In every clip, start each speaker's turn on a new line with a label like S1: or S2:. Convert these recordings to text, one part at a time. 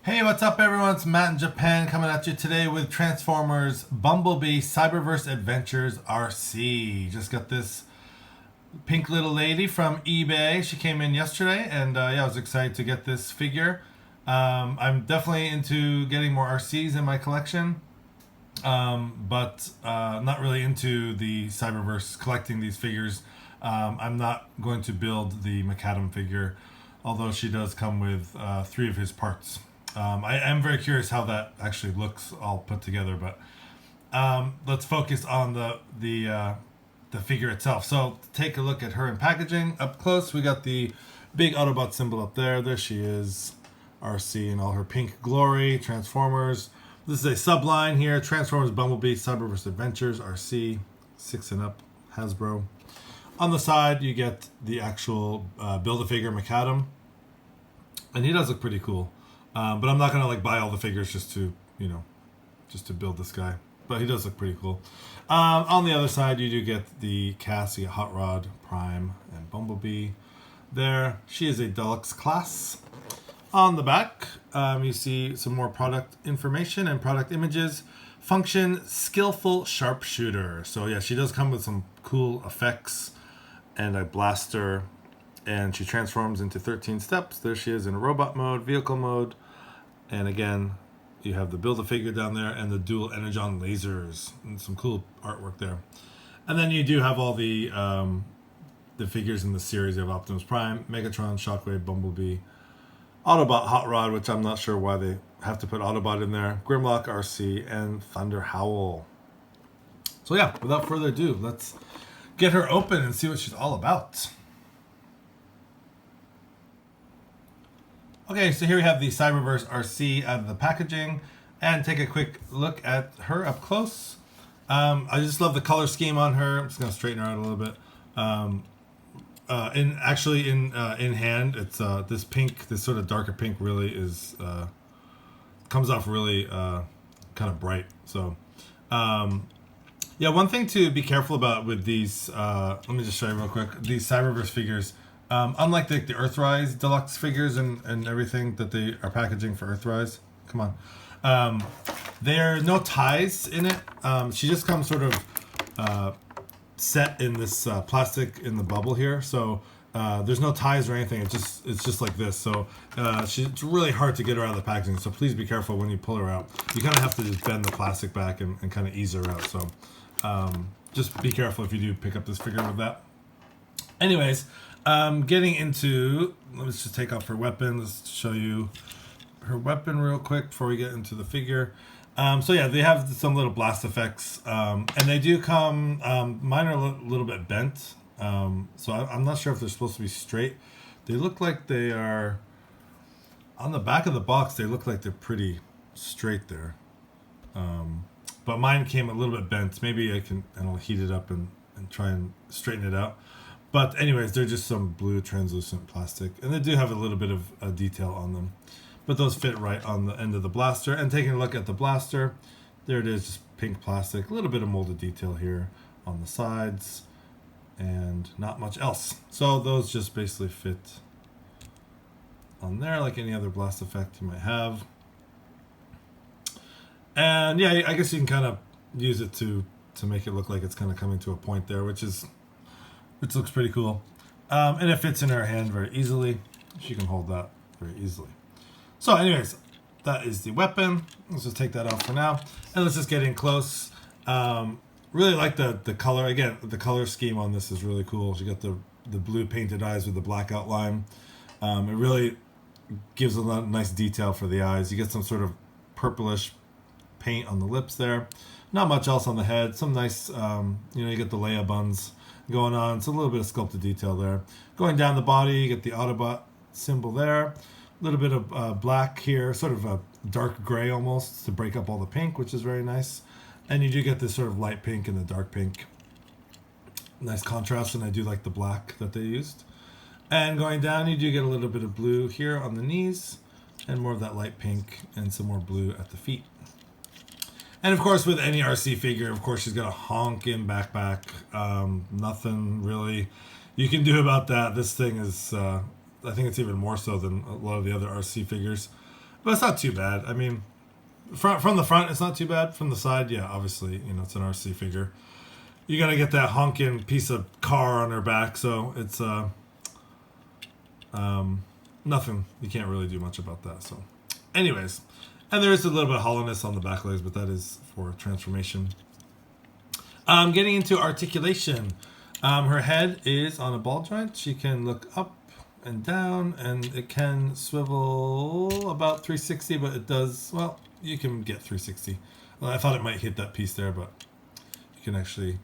S1: Hey, what's up, everyone? It's Matt in Japan coming at you today with Transformers Bumblebee Cyberverse Adventures Arcee. Just got this pink little lady from eBay. She came in yesterday, and yeah, I was excited to get this figure. I'm definitely into getting more Arcees in my collection, but not really into the Cyberverse collecting these figures. I'm not going to build the Macadam figure, although she does come with three of his parts. I am very curious how that actually looks all put together, but let's focus on the figure itself. So take a look at her in packaging up close. We got the big Autobot symbol up there. There she is, Arcee in all her pink glory. Transformers. This is a subline here. Transformers Bumblebee Cyberverse Adventures Arcee 6 and up Hasbro. On the side you get the actual Build-A-Figure Macadam, and he does look pretty cool. But I'm not gonna like buy all the figures just to build this guy. But he does look pretty cool. On the other side, you do get the cast. You get Hot Rod, Prime, and Bumblebee. There, she is a deluxe class. On the back, you see some more product information and product images. Function: skillful sharpshooter. So yeah, she does come with some cool effects and a blaster. And she transforms into 13 steps. There she is in robot mode, vehicle mode. And again, you have the Build-A-Figure down there and the dual energon lasers. And some cool artwork there. And then you do have all the figures in the series. You have Optimus Prime, Megatron, Shockwave, Bumblebee, Autobot, Hot Rod, which I'm not sure why they have to put Autobot in there, Grimlock, Arcee, and Thunder Howl. So yeah, without further ado, let's get her open and see what she's all about. Okay, so here we have the Cyberverse Arcee out of the packaging, and take a quick look at her up close. I just love the color scheme on her. I'm just gonna straighten her out a little bit. In hand, it's this pink, this sort of darker pink, really is comes off really kind of bright. So, yeah, one thing to be careful about with these. Let me just show you real quick. These Cyberverse figures. Unlike the Earthrise deluxe figures and everything that they are packaging for Earthrise, come on, there are no ties in it. She just comes sort of set in this plastic in the bubble here, so there's no ties or anything. It's just like this. So it's really hard to get her out of the packaging. So please be careful when you pull her out. You kind of have to just bend the plastic back and kind of ease her out. So just be careful if you do pick up this figure with that. Anyways. Getting into, let's just take off her weapon. Let's show you her weapon real quick before we get into the figure. So yeah, they have some little blast effects, and they do come, mine are a little bit bent, so I'm not sure if they're supposed to be straight. They look like they are, on the back of the box, they look like they're pretty straight there. But mine came a little bit bent. Maybe I'll heat it up and try and straighten it out. But anyways, they're just some blue translucent plastic. And they do have a little bit of detail on them. But those fit right on the end of the blaster. And taking a look at the blaster, there it is, just pink plastic. A little bit of molded detail here on the sides. And not much else. So those just basically fit on there like any other blast effect you might have. And yeah, I guess you can kind of use it to make it look like it's kind of coming to a point there, which looks pretty cool. And it fits in her hand very easily. She can hold that very easily. So anyways, that is the weapon. Let's just take that off for now. And let's just get in close. Really like the color. Again, the color scheme on this is really cool. She got the blue painted eyes with the black outline. It really gives a lot of nice detail for the eyes. You get some sort of purplish paint on the lips there. Not much else on the head. Some nice, you get the Leia buns going on. It's a little bit of sculpted detail there. Going down the body, you get the Autobot symbol there. A little bit of black here, sort of a dark gray almost to break up all the pink, which is very nice. And you do get this sort of light pink and the dark pink. Nice contrast, and I do like the black that they used. And going down, you do get a little bit of blue here on the knees, and more of that light pink, and some more blue at the feet. And of course, with any Arcee figure, of course, she's got a honking backpack. Nothing really you can do about that. This thing is, I think it's even more so than a lot of the other Arcee figures. But it's not too bad. I mean, from the front, it's not too bad. From the side, yeah, obviously, you know, it's an Arcee figure. You're gonna get that honking piece of car on her back, so it's nothing. You can't really do much about that. So, anyways, and there is a little bit of hollowness on the back legs, but that is for transformation. Getting into articulation. Her head is on a ball joint. She can look up and down, and it can swivel about 360, but it does, well, you can get 360. Well, I thought it might hit that piece there, but you can actually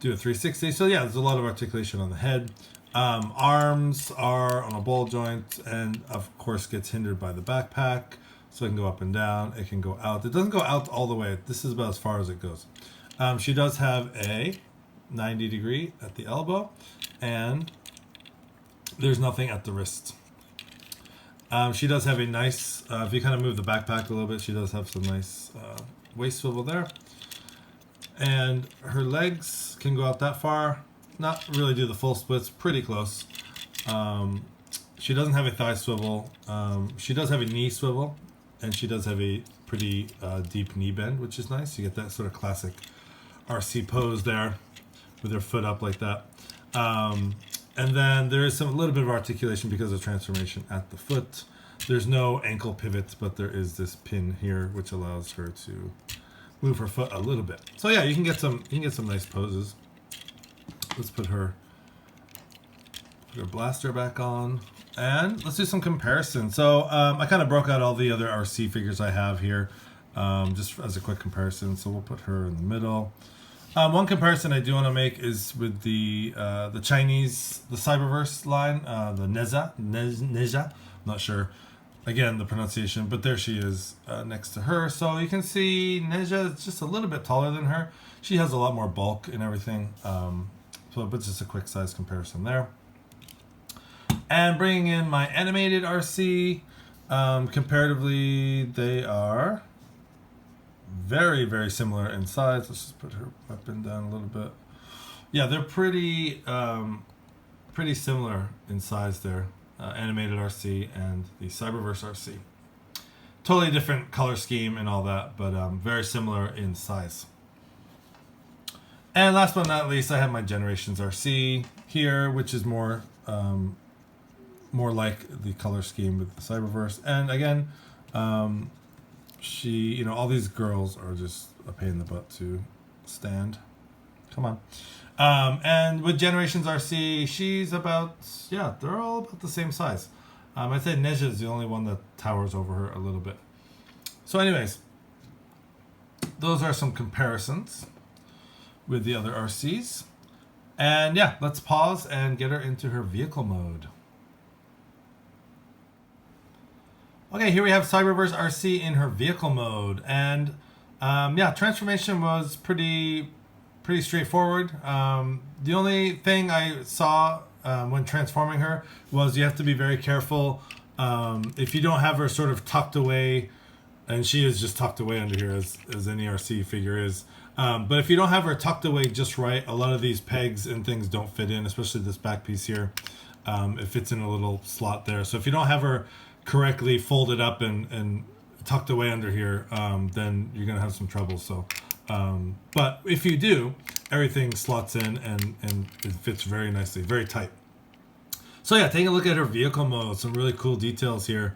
S1: do a 360. So yeah, there's a lot of articulation on the head. Arms are on a ball joint, and of course gets hindered by the backpack. So it can go up and down. It can go out. It doesn't go out all the way. This is about as far as it goes. She does have a 90 degree at the elbow, and there's nothing at the wrist. She does have a nice, if you kind of move the backpack a little bit, she does have some nice waist swivel there. And her legs can go out that far. Not really do the full splits, pretty close. She doesn't have a thigh swivel. She does have a knee swivel, and she does have a pretty deep knee bend, which is nice. You get that sort of classic Arcee pose there with her foot up like that. And then there is a little bit of articulation because of transformation at the foot. There's no ankle pivot, but there is this pin here which allows her to move her foot a little bit. So yeah, you can get some nice poses. Let's put her blaster back on, and let's do some comparison. So I kind of broke out all the other Arcee figures I have here, just as a quick comparison. So we'll put her in the middle. One comparison I do want to make is with the Chinese, the Cyberverse line, the Neja. I'm not sure, again, the pronunciation, but there she is next to her. So you can see Neja is just a little bit taller than her. She has a lot more bulk and everything. But just a quick size comparison there. And bringing in my animated Arcee, comparatively, they are very, very similar in size. Let's just put her weapon down a little bit. Yeah, they're pretty similar in size there. Animated Arcee and the Cyberverse Arcee. Totally different color scheme and all that, but very similar in size. And last but not least, I have my Generations Arcee here, which is more like the color scheme with the Cyberverse. And again, she, all these girls are just a pain in the butt to stand. Come on. And with Generations Arcee, she's about, yeah, they're all about the same size. I'd say Neja is the only one that towers over her a little bit. So anyways, those are some comparisons with the other Arcees. And yeah, let's pause and get her into her vehicle mode. Okay, here we have Cyberverse Arcee in her vehicle mode. And yeah, transformation was pretty straightforward. The only thing I saw when transforming her was you have to be very careful. If you don't have her sort of tucked away, and she is just tucked away under here as any Arcee figure is. But if you don't have her tucked away just right, a lot of these pegs and things don't fit in, especially this back piece here. It fits in a little slot there. So if you don't have her correctly folded up and tucked away under here, then you're going to have some trouble. So, but if you do, everything slots in and it fits very nicely, very tight. So yeah, taking a look at her vehicle mode, some really cool details here.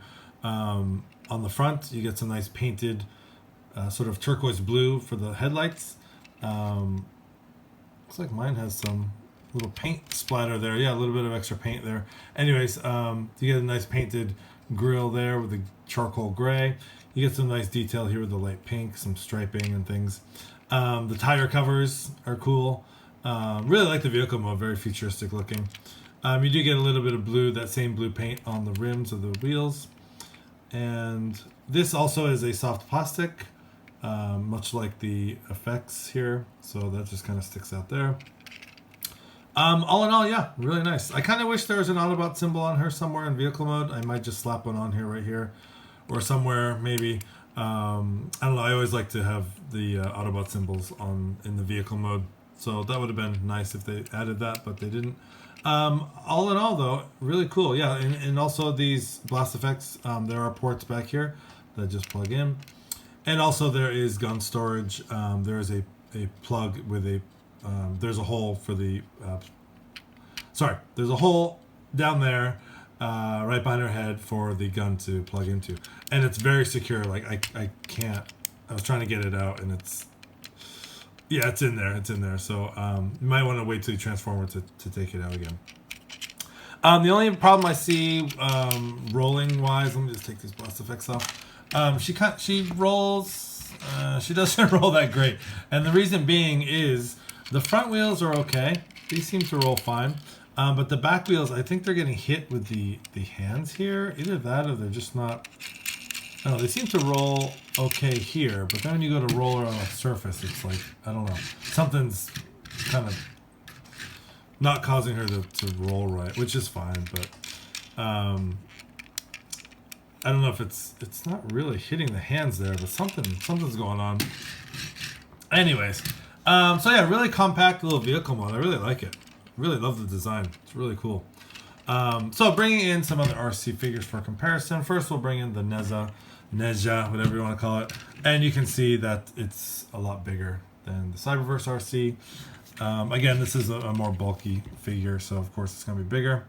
S1: On the front, you get some nice painted sort of turquoise blue for the headlights. Looks like mine has some little paint splatter there. Yeah, a little bit of extra paint there. Anyways, you get a nice painted grille there with the charcoal gray. You get some nice detail here with the light pink, some striping and things. The tire covers are cool. Really like the vehicle mode, very futuristic looking. You do get a little bit of blue, that same blue paint on the rims of the wheels. And this also is a soft plastic, much like the effects here. So that just kind of sticks out there. All in all, yeah, really nice. I kind of wish there was an Autobot symbol on her somewhere in vehicle mode. I might just slap one on here, right here, or somewhere maybe. I don't know. I always like to have the Autobot symbols in the vehicle mode. So that would have been nice if they added that, but they didn't. All in all, though, really cool. Yeah, and also these blast effects, there are ports back here that just plug in. And also there is gun storage. There is a plug with a, there's a hole for the, there's a hole down there right behind her head for the gun to plug into. And it's very secure. Like, I can't, I was trying to get it out and it's, yeah, it's in there. It's in there. So you might want to wait till you transform it to take it out again. The only problem I see rolling wise, let me just take these blast effects off. She rolls, she doesn't roll that great. And the reason being is the front wheels are okay. These seem to roll fine. But the back wheels, I think they're getting hit with the hands here. Either that or they're just not, I don't know, they seem to roll okay here, but then when you go to roll her on a surface, it's like, I don't know, something's kind of not causing her to roll right, which is fine, but I don't know if it's not really hitting the hands there, but something's going on. Anyways, so yeah, really compact little vehicle model. I really like it. Really love the design. It's really cool. So bringing in some other Arcee figures for comparison. First, we'll bring in the Neja, whatever you want to call it, and you can see that it's a lot bigger than the Cyberverse Arcee. Again, this is a more bulky figure, so of course it's going to be bigger.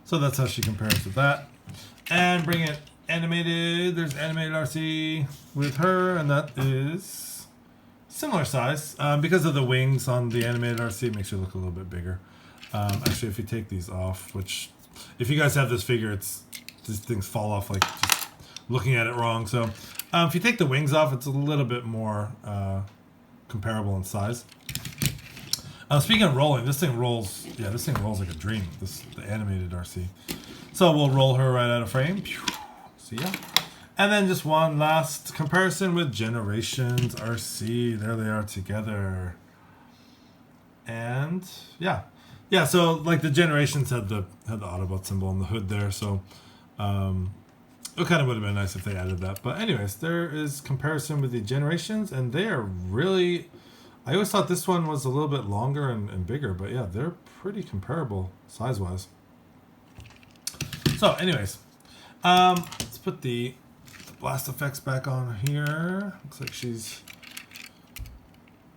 S1: So that's how she compares with that. And bring it animated. There's animated Arcee with her, and that is similar size. Because of the wings on the animated Arcee, it makes her look a little bit bigger. Actually, if you take these off, which if you guys have this figure, these things fall off like just looking at it wrong. So if you take the wings off, it's a little bit more comparable in size. Speaking of rolling, this thing rolls. Yeah, this thing rolls like a dream. The animated Arcee. So we'll roll her right out of frame. See ya. And then just one last comparison with Generations Arcee. There they are together. And yeah. So like the Generations had the Autobot symbol on the hood there, so it kind of would have been nice if they added that. But anyways, there is comparison with the Generations, and they are really, I always thought this one was a little bit longer and bigger, but yeah, they're pretty comparable size-wise. So anyways, let's put the blast effects back on here. Looks like she's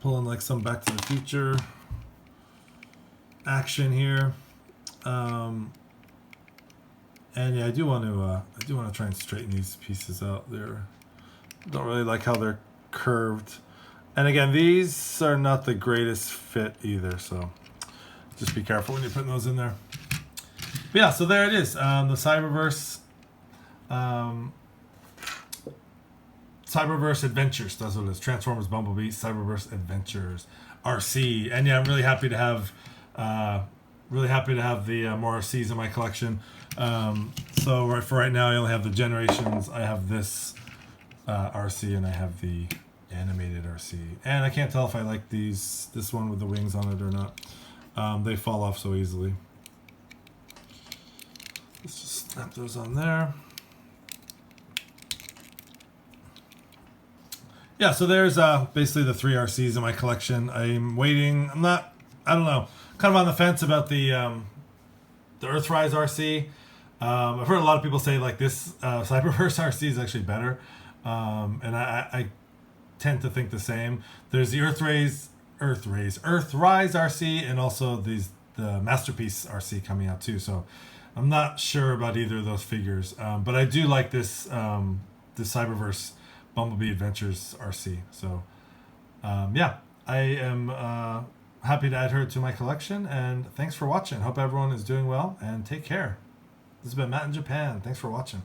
S1: pulling like some Back to the Future action here. And yeah, I do want to try and straighten these pieces out. Don't really like how they're curved. And again, these are not the greatest fit either, so just be careful when you're putting those in there. But yeah, so there it is. The Cyberverse Cyberverse Adventures. That's what it is. Transformers Bumblebee Cyberverse Adventures Arcee. And yeah, I'm really happy to have the more Arcees in my collection. So for right now, I only have the Generations. I have this Arcee, and I have the animated Arcee. And I can't tell if I like this one with the wings on it or not. They fall off so easily. Let's just snap those on there. Yeah, so there's basically the 3 Arcees in my collection. I'm waiting. I don't know. Kind of on the fence about the Earthrise Arcee. I've heard a lot of people say like this Cyberverse Arcee is actually better. And I tend to think the same. There's the Earthrise Arcee, and also the Masterpiece Arcee coming out too. So I'm not sure about either of those figures. But I do like this Cyberverse Bumblebee Adventures Arcee. So yeah, I am happy to add her to my collection, and thanks for watching. Hope everyone is doing well, and take care. This has been Matt in Japan. Thanks for watching.